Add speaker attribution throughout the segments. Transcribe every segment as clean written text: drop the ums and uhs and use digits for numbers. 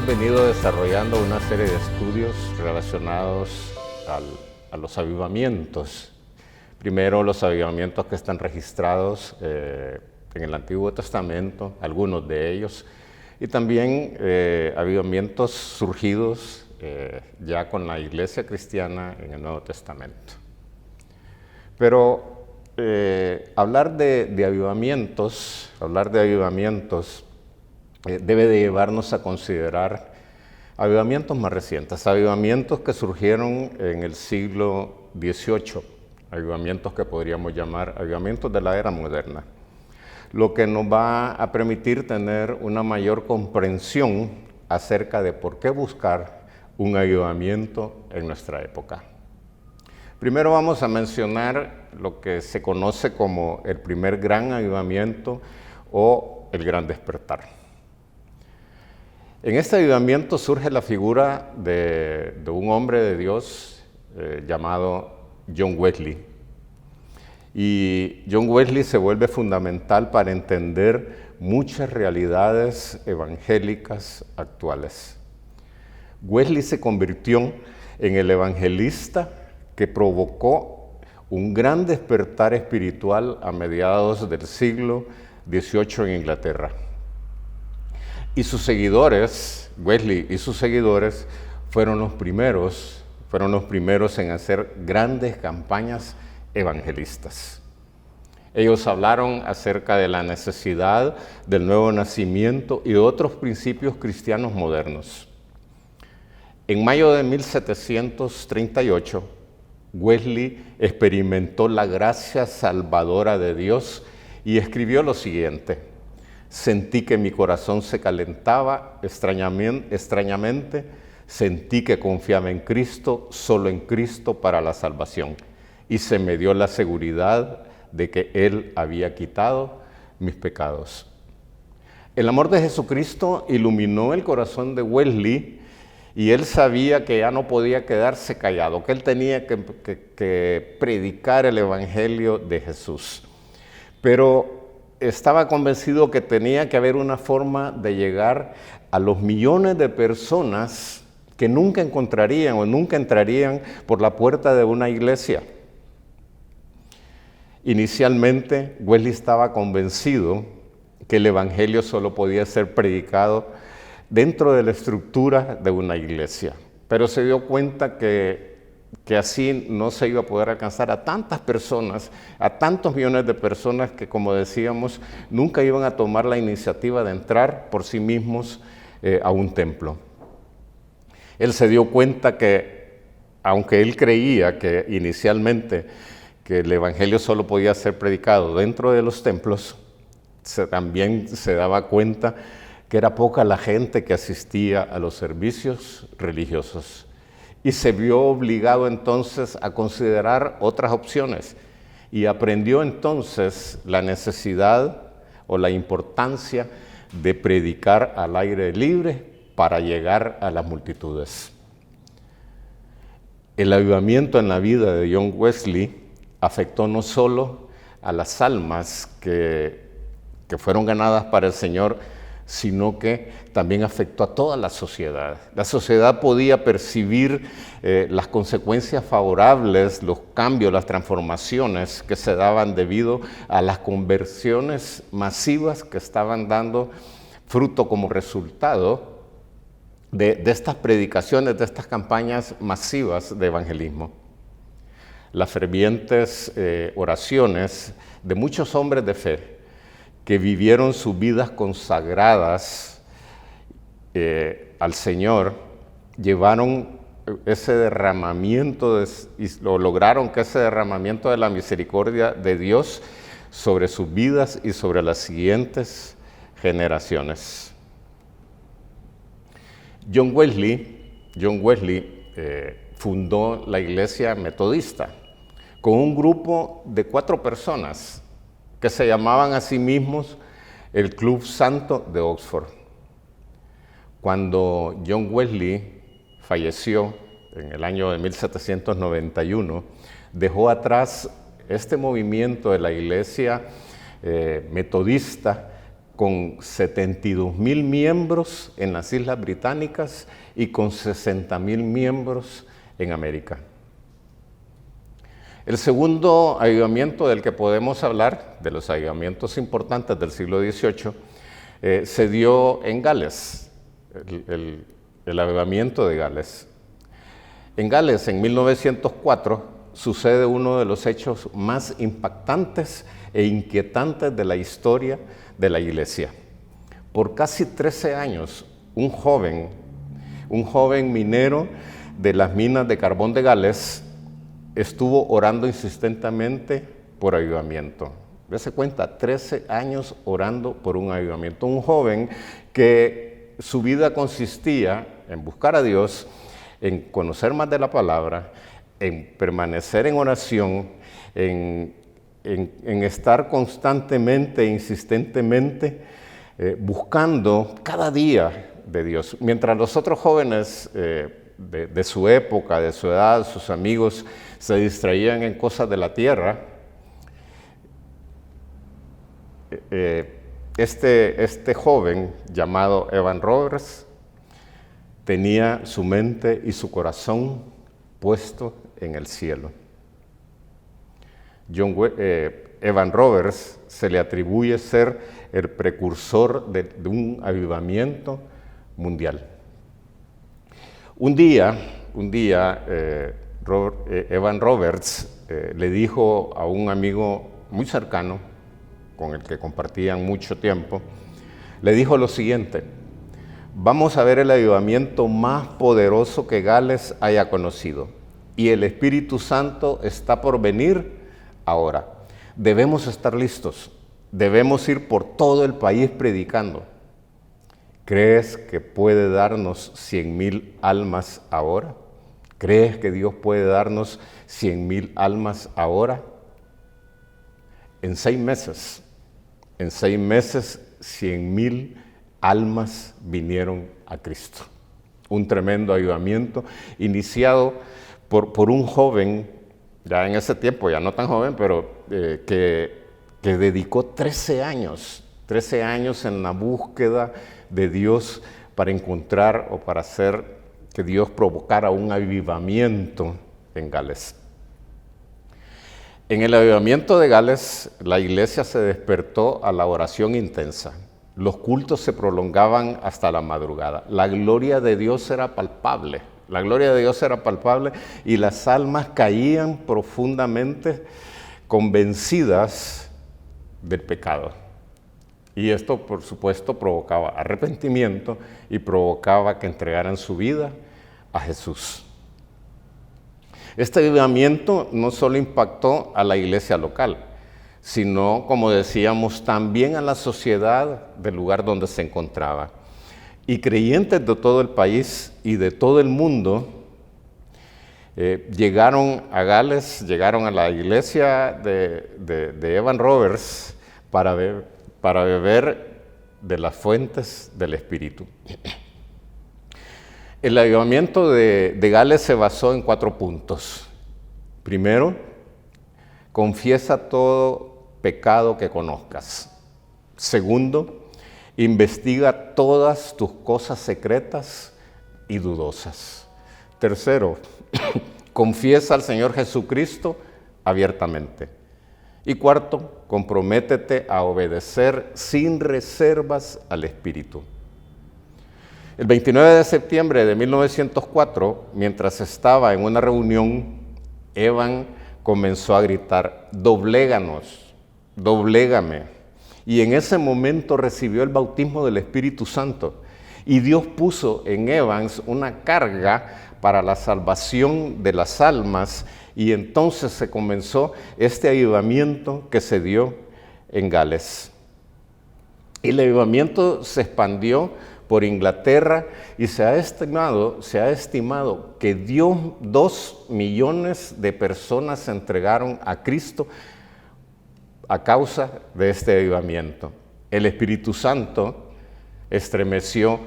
Speaker 1: hemos venido desarrollando una serie de estudios relacionados a los avivamientos. Primero, los avivamientos que están registrados en el Antiguo Testamento, algunos de ellos, y también avivamientos surgidos ya con la Iglesia cristiana en el Nuevo Testamento. Pero hablar de avivamientos debe de llevarnos a considerar avivamientos más recientes, avivamientos que surgieron en el siglo XVIII, avivamientos que podríamos llamar avivamientos de la era moderna, lo que nos va a permitir tener una mayor comprensión acerca de por qué buscar un avivamiento en nuestra época. Primero vamos a mencionar lo que se conoce como el primer gran avivamiento o el gran despertar. En este avivamiento surge la figura de un hombre de Dios llamado John Wesley. Y John Wesley se vuelve fundamental para entender muchas realidades evangélicas actuales. Wesley se convirtió en el evangelista que provocó un gran despertar espiritual a mediados del siglo XVIII en Inglaterra. Y sus seguidores, Wesley y sus seguidores, fueron los primeros en hacer grandes campañas evangelistas. Ellos hablaron acerca de la necesidad del nuevo nacimiento y de otros principios cristianos modernos. En mayo de 1738, Wesley experimentó la gracia salvadora de Dios y escribió lo siguiente: sentí que mi corazón se calentaba extrañamente, sentí que confiaba en Cristo, solo en Cristo para la salvación, y se me dio la seguridad de que Él había quitado mis pecados. El amor de Jesucristo iluminó el corazón de Wesley y él sabía que ya no podía quedarse callado, que él tenía que predicar el Evangelio de Jesús. Pero estaba convencido que tenía que haber una forma de llegar a los millones de personas que nunca encontrarían o nunca entrarían por la puerta de una iglesia. Inicialmente, Wesley estaba convencido que el Evangelio solo podía ser predicado dentro de la estructura de una iglesia, pero se dio cuenta que así no se iba a poder alcanzar a tantas personas, a tantos millones de personas que, como decíamos, nunca iban a tomar la iniciativa de entrar por sí mismos a un templo. Él se dio cuenta que, aunque él creía que inicialmente que el Evangelio solo podía ser predicado dentro de los templos, también se daba cuenta que era poca la gente que asistía a los servicios religiosos. Y se vio obligado entonces a considerar otras opciones y aprendió entonces la necesidad o la importancia de predicar al aire libre para llegar a las multitudes. El avivamiento en la vida de John Wesley afectó no solo a las almas que fueron ganadas para el Señor, sino que también afectó a toda la sociedad. La sociedad podía percibir las consecuencias favorables, los cambios, las transformaciones que se daban debido a las conversiones masivas que estaban dando fruto como resultado de estas predicaciones, de estas campañas masivas de evangelismo. Las fervientes oraciones de muchos hombres de fe que vivieron sus vidas consagradas al Señor, llevaron ese derramamiento lograron que ese derramamiento de la misericordia de Dios sobre sus vidas y sobre las siguientes generaciones. John Wesley fundó la Iglesia Metodista con un grupo de 4 personas que se llamaban a sí mismos el Club Santo de Oxford. Cuando John Wesley falleció en el año de 1791, dejó atrás este movimiento de la Iglesia metodista con 72,000 miembros en las Islas Británicas y con 60,000 miembros en América. El segundo avivamiento del que podemos hablar, de los avivamientos importantes del siglo XVIII, se dio en Gales, el avivamiento de Gales. En Gales, en 1904, sucede uno de los hechos más impactantes e inquietantes de la historia de la Iglesia. Por casi 13 años, un joven minero de las minas de carbón de Gales estuvo orando insistentemente por avivamiento. Dese cuenta, 13 años orando por un avivamiento. Un joven que su vida consistía en buscar a Dios, en conocer más de la palabra, en permanecer en oración, en estar constantemente e insistentemente buscando cada día de Dios. Mientras los otros jóvenes de su época, de su edad, sus amigos, se distraían en cosas de la tierra, este joven llamado Evan Roberts tenía su mente y su corazón puesto en el cielo. Evan Roberts se le atribuye ser el precursor de un avivamiento mundial. Un día Evan Roberts le dijo a un amigo muy cercano, con el que compartían mucho tiempo, le dijo lo siguiente: vamos a ver el avivamiento más poderoso que Gales haya conocido, y el Espíritu Santo está por venir ahora. Debemos estar listos, debemos ir por todo el país predicando. ¿Crees que puede darnos 100,000 almas ahora? ¿Crees que Dios puede darnos 100,000 almas ahora? En 6 meses, 100,000 almas vinieron a Cristo. Un tremendo avivamiento iniciado por un joven, ya en ese tiempo, ya no tan joven, pero que dedicó 13 años en la búsqueda de Dios para encontrar o para hacer que Dios provocara un avivamiento en Gales. En el avivamiento de Gales, la iglesia se despertó a la oración intensa. Los cultos se prolongaban hasta la madrugada. La gloria de Dios era palpable. Y las almas caían profundamente convencidas del pecado. Y esto, por supuesto, provocaba arrepentimiento y provocaba que entregaran su vida a Jesús. Este avivamiento no solo impactó a la iglesia local, sino, como decíamos, también a la sociedad del lugar donde se encontraba. Y creyentes de todo el país y de todo el mundo llegaron a Gales, llegaron a la iglesia de Evan Roberts para beber de las fuentes del Espíritu. El avivamiento de Gales se basó en 4 puntos. Primero, confiesa todo pecado que conozcas. Segundo, investiga todas tus cosas secretas y dudosas. Tercero, confiesa al Señor Jesucristo abiertamente. Y cuarto, comprométete a obedecer sin reservas al Espíritu. El 29 de septiembre de 1904, mientras estaba en una reunión, Evan comenzó a gritar: «Dobléganos, doblégame». Y en ese momento recibió el bautismo del Espíritu Santo. Y Dios puso en Evans una carga para la salvación de las almas, y entonces se comenzó este avivamiento que se dio en Gales. Y el avivamiento se expandió por Inglaterra y se ha estimado que 2 millones de personas se entregaron a Cristo a causa de este avivamiento. El Espíritu Santo estremeció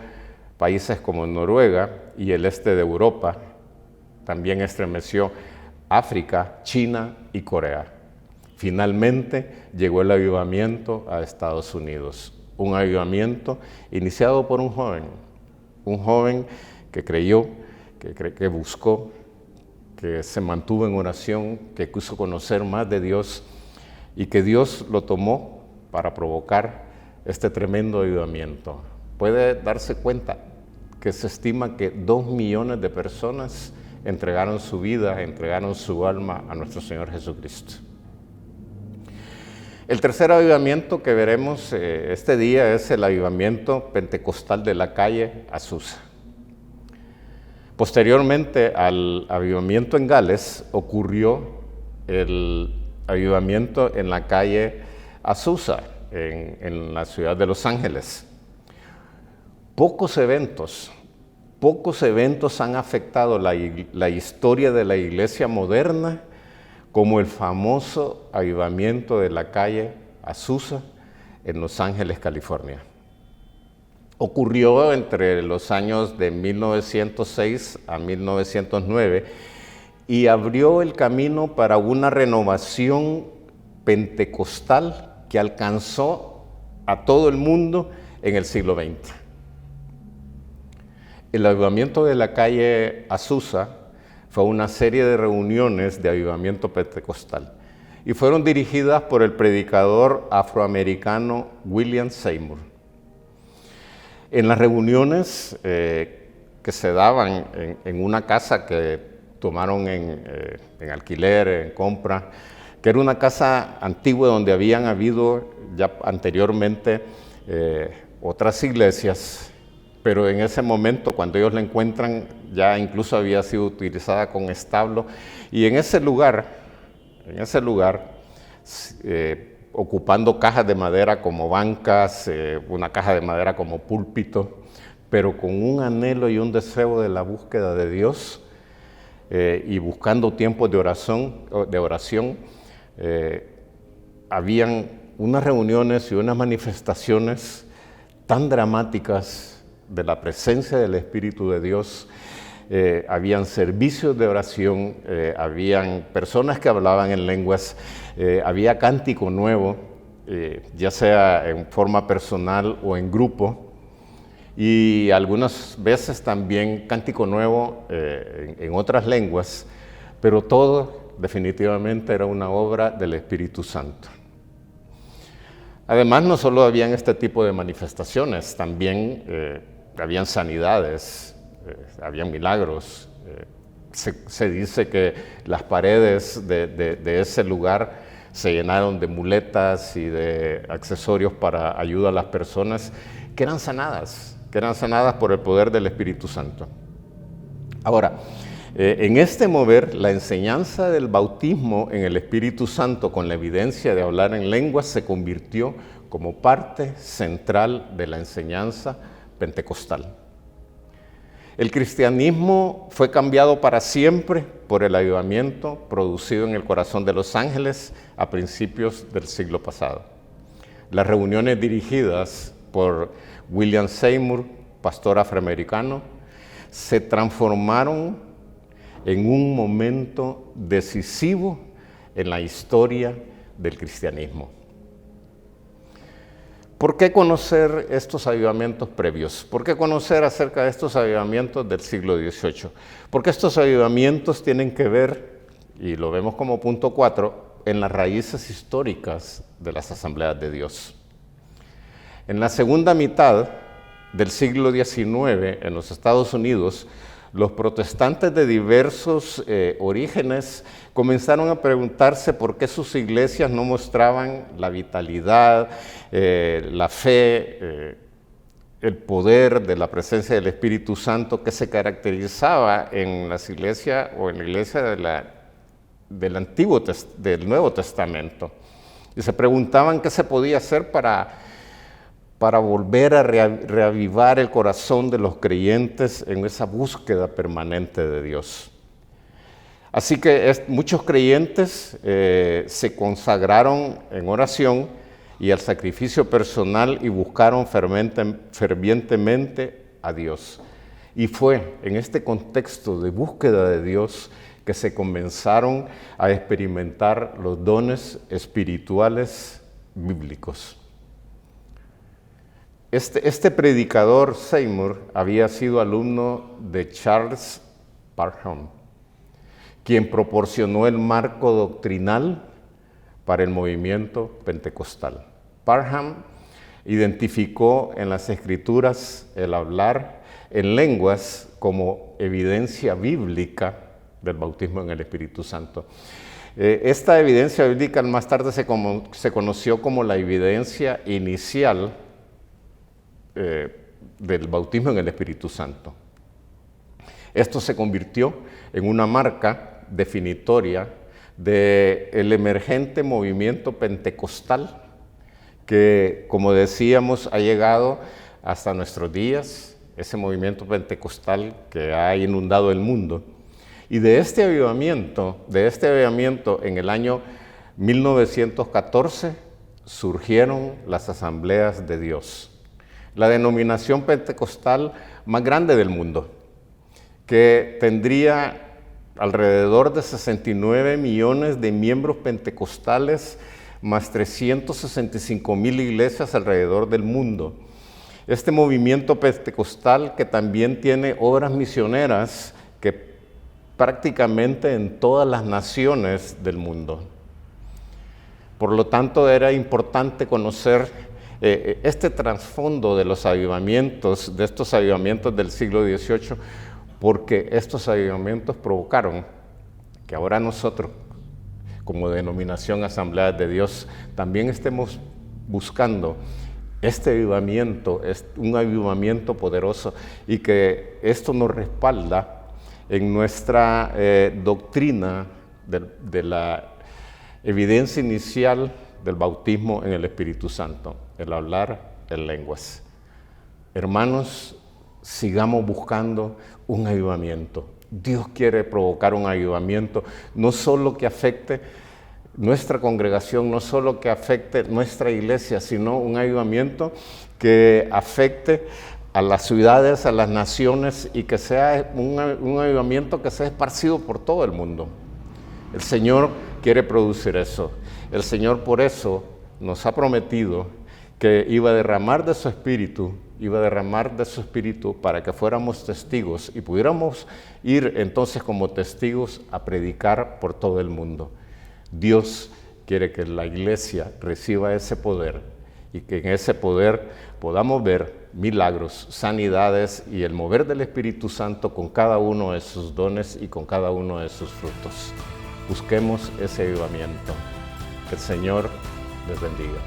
Speaker 1: países como Noruega y el este de Europa, también estremeció África, China y Corea. Finalmente llegó el avivamiento a Estados Unidos. un avivamiento iniciado por un joven que creyó, que buscó, que se mantuvo en oración, que quiso conocer más de Dios y que Dios lo tomó para provocar este tremendo avivamiento. Puede darse cuenta que se estima que 2 millones de personas entregaron su vida, entregaron su alma a nuestro Señor Jesucristo. El tercer avivamiento que veremos este día es el avivamiento pentecostal de la calle Azusa. Posteriormente al avivamiento en Gales ocurrió el avivamiento en la calle Azusa, en la ciudad de Los Ángeles. Pocos eventos han afectado la historia de la iglesia moderna como el famoso avivamiento de la calle Azusa en Los Ángeles, California. Ocurrió entre los años de 1906 a 1909 y abrió el camino para una renovación pentecostal que alcanzó a todo el mundo en el siglo XX. El avivamiento de la calle Azusa fue una serie de reuniones de avivamiento pentecostal y fueron dirigidas por el predicador afroamericano William Seymour. En las reuniones que se daban en una casa que tomaron en alquiler, en compra, que era una casa antigua donde habían habido ya anteriormente otras iglesias, pero en ese momento, cuando ellos la encuentran, ya incluso había sido utilizada con establo, y en ese lugar, ocupando cajas de madera como bancas, una caja de madera como púlpito, pero con un anhelo y un deseo de la búsqueda de Dios y buscando tiempos de oración, habían unas reuniones y unas manifestaciones tan dramáticas de la presencia del Espíritu de Dios. Habían servicios de oración, habían personas que hablaban en lenguas, había cántico nuevo, ya sea en forma personal o en grupo, y algunas veces también cántico nuevo en otras lenguas, pero todo definitivamente era una obra del Espíritu Santo. Además, no solo habían este tipo de manifestaciones, también habían sanidades, habían milagros. Se dice que las paredes de ese lugar se llenaron de muletas y de accesorios para ayuda a las personas que eran sanadas por el poder del Espíritu Santo. Ahora, en este mover, la enseñanza del bautismo en el Espíritu Santo con la evidencia de hablar en lenguas se convirtió como parte central de la enseñanza pentecostal. El cristianismo fue cambiado para siempre por el avivamiento producido en el corazón de Los Ángeles a principios del siglo pasado. Las reuniones dirigidas por William Seymour, pastor afroamericano, se transformaron en un momento decisivo en la historia del cristianismo. ¿Por qué conocer estos avivamientos previos? ¿Por qué conocer acerca de estos avivamientos del siglo XVIII? Porque estos avivamientos tienen que ver, y lo vemos como punto 4, en las raíces históricas de las Asambleas de Dios. En la segunda mitad del siglo XIX, en los Estados Unidos, los protestantes de diversos orígenes comenzaron a preguntarse por qué sus iglesias no mostraban la vitalidad, la fe, el poder de la presencia del Espíritu Santo que se caracterizaba en las iglesias o en la iglesia del Nuevo Testamento. Y se preguntaban qué se podía hacer para volver a reavivar el corazón de los creyentes en esa búsqueda permanente de Dios. Así que muchos creyentes se consagraron en oración y al sacrificio personal y buscaron fervientemente a Dios. Y fue en este contexto de búsqueda de Dios que se comenzaron a experimentar los dones espirituales bíblicos. Este predicador Seymour había sido alumno de Charles Parham, quien proporcionó el marco doctrinal para el movimiento pentecostal. Parham identificó en las Escrituras el hablar en lenguas como evidencia bíblica del bautismo en el Espíritu Santo. Esta evidencia bíblica más tarde se conoció como la evidencia inicial del bautismo en el Espíritu Santo. Esto se convirtió en una marca definitoria del emergente movimiento pentecostal que, como decíamos, ha llegado hasta nuestros días, ese movimiento pentecostal que ha inundado el mundo. Y de este avivamiento en el año 1914 surgieron las Asambleas de Dios, la denominación pentecostal más grande del mundo, que tendría alrededor de 69 millones de miembros pentecostales, más 365,000 iglesias alrededor del mundo. Este movimiento pentecostal que también tiene obras misioneras que prácticamente en todas las naciones del mundo. Por lo tanto, era importante conocer este trasfondo de los avivamientos, de estos avivamientos del siglo XVIII, porque estos avivamientos provocaron que ahora nosotros, como denominación Asambleas de Dios, también estemos buscando este avivamiento, es un avivamiento poderoso, y que esto nos respalda en nuestra doctrina de la evidencia inicial del bautismo en el Espíritu Santo, el hablar en lenguas. Hermanos, sigamos buscando un avivamiento. Dios quiere provocar un avivamiento, no solo que afecte nuestra congregación, no solo que afecte nuestra iglesia, sino un avivamiento que afecte a las ciudades, a las naciones, y que sea un avivamiento que sea esparcido por todo el mundo. El Señor quiere producir eso. El Señor por eso nos ha prometido que iba a derramar de su Espíritu, para que fuéramos testigos y pudiéramos ir entonces como testigos a predicar por todo el mundo. Dios quiere que la iglesia reciba ese poder y que en ese poder podamos ver milagros, sanidades y el mover del Espíritu Santo con cada uno de sus dones y con cada uno de sus frutos. Busquemos ese avivamiento. Que el Señor les bendiga.